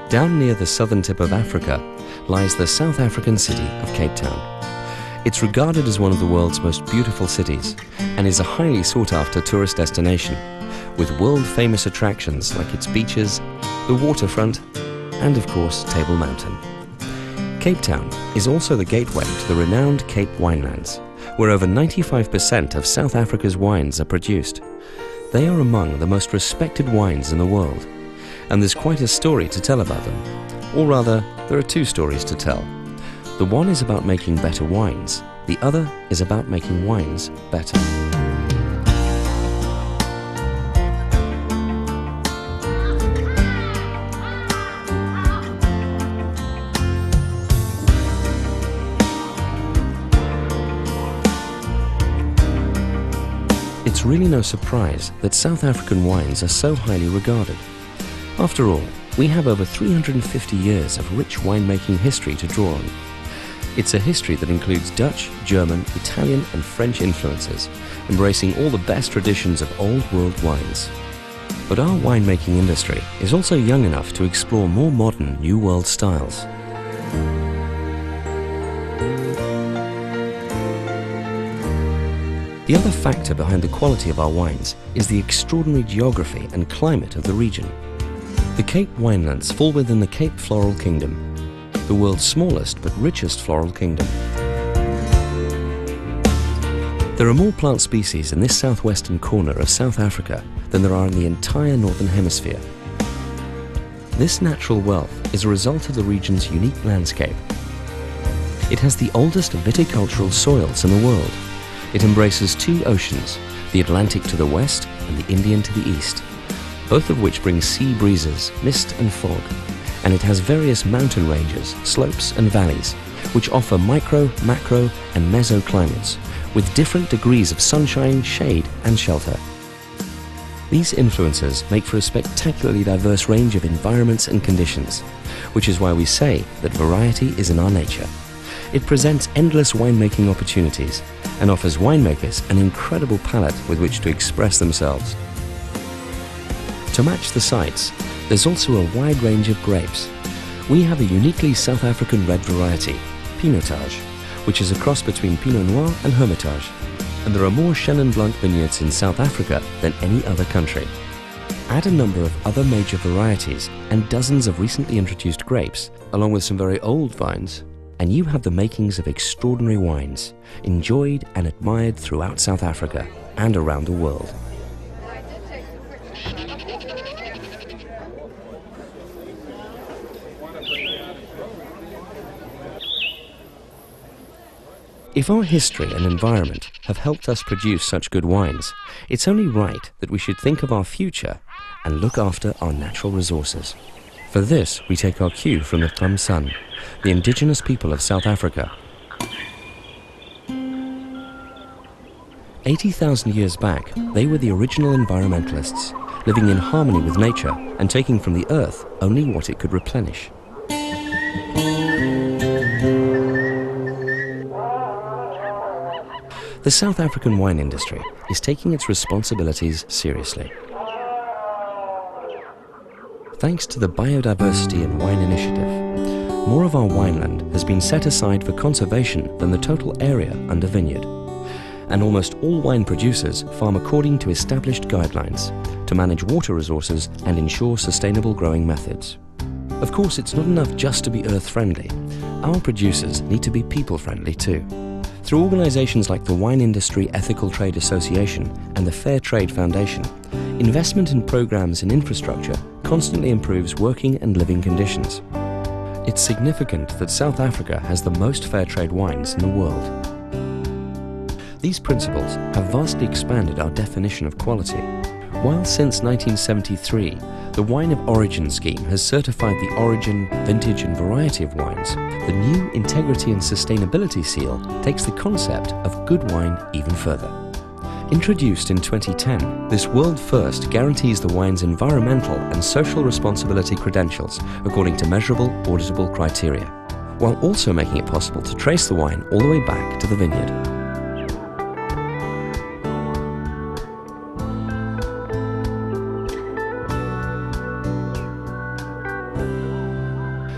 Down near the southern tip of Africa lies the South African city of Cape Town. It's regarded as one of the world's most beautiful cities and is a highly sought-after tourist destination, with world-famous attractions like its beaches, the waterfront, and of course Table Mountain. Cape Town is also the gateway to the renowned Cape Winelands, where over 95% of South Africa's wines are produced. They are among the most respected wines in the world, and there's quite a story to tell about them. Or rather, there are two stories to tell. The one is about making better wines, the other is about making wines better. It's really no surprise that South African wines are so highly regarded. After all, we have over 350 years of rich winemaking history to draw on. It's a history that includes Dutch, German, Italian and French influences, embracing all the best traditions of old world wines. But our winemaking industry is also young enough to explore more modern New World styles. The other factor behind the quality of our wines is the extraordinary geography and climate of the region. The Cape Winelands fall within the Cape Floral Kingdom, the world's smallest but richest floral kingdom. There are more plant species in this southwestern corner of South Africa than there are in the entire Northern Hemisphere. This natural wealth is a result of the region's unique landscape. It has the oldest viticultural soils in the world. It embraces two oceans, the Atlantic to the west and the Indian to the east, both of which bring sea breezes, mist and fog, and it has various mountain ranges, slopes and valleys, which offer micro, macro and mesoclimates, with different degrees of sunshine, shade and shelter. These influences make for a spectacularly diverse range of environments and conditions, which is why we say that variety is in our nature. It presents endless winemaking opportunities and offers winemakers an incredible palette with which to express themselves. To match the sites, there's also a wide range of grapes. We have a uniquely South African red variety, Pinotage, which is a cross between Pinot Noir and Hermitage, and there are more Chenin Blanc vineyards in South Africa than any other country. Add a number of other major varieties and dozens of recently introduced grapes, along with some very old vines, and you have the makings of extraordinary wines, enjoyed and admired throughout South Africa and around the world. If our history and environment have helped us produce such good wines, it's only right that we should think of our future and look after our natural resources. For this, we take our cue from the Thamsan, the indigenous people of South Africa. 80,000 years back, they were the original environmentalists, living in harmony with nature and taking from the earth only what it could replenish. The South African wine industry is taking its responsibilities seriously. Thanks to the Biodiversity and Wine Initiative, more of our wineland has been set aside for conservation than the total area under vineyard. And almost all wine producers farm according to established guidelines to manage water resources and ensure sustainable growing methods. Of course, it's not enough just to be earth-friendly. Our producers need to be people-friendly too. Through organizations like the Wine Industry Ethical Trade Association and the Fair Trade Foundation, investment in programs in infrastructure constantly improves working and living conditions. It's significant that South Africa has the most fair trade wines in the world. These principles have vastly expanded our definition of quality. While since 1973, the Wine of Origin scheme has certified the origin, vintage and variety of wines, the new Integrity and Sustainability seal takes the concept of good wine even further. Introduced in 2010, this world first guarantees the wine's environmental and social responsibility credentials according to measurable, auditable criteria, while also making it possible to trace the wine all the way back to the vineyard.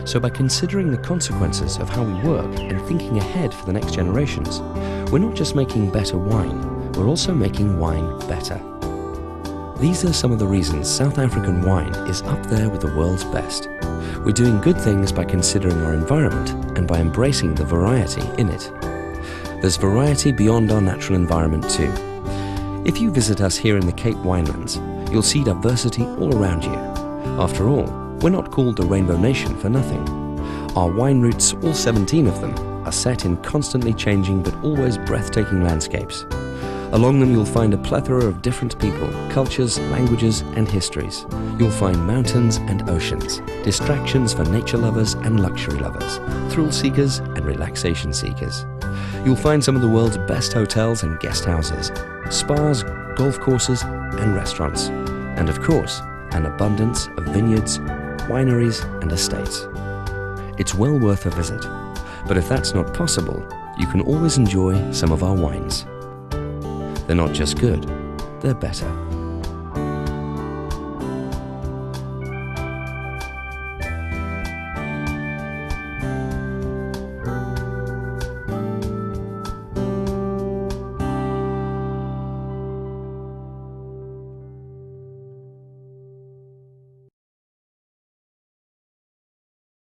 So by considering the consequences of how we work and thinking ahead for the next generations, we're not just making better wine, we're also making wine better. These are some of the reasons South African wine is up there with the world's best. We're doing good things by considering our environment and by embracing the variety in it. There's variety beyond our natural environment too. If you visit us here in the Cape Winelands, you'll see diversity all around you. After all, we're not called the Rainbow Nation for nothing. Our wine routes, all 17 of them, are set in constantly changing but always breathtaking landscapes. Along them you'll find a plethora of different people, cultures, languages and histories. You'll find mountains and oceans, distractions for nature lovers and luxury lovers, thrill seekers and relaxation seekers. You'll find some of the world's best hotels and guest houses, spas, golf courses and restaurants. And of course, an abundance of vineyards, wineries and estates. It's well worth a visit. But if that's not possible, you can always enjoy some of our wines. They're not just good, they're better.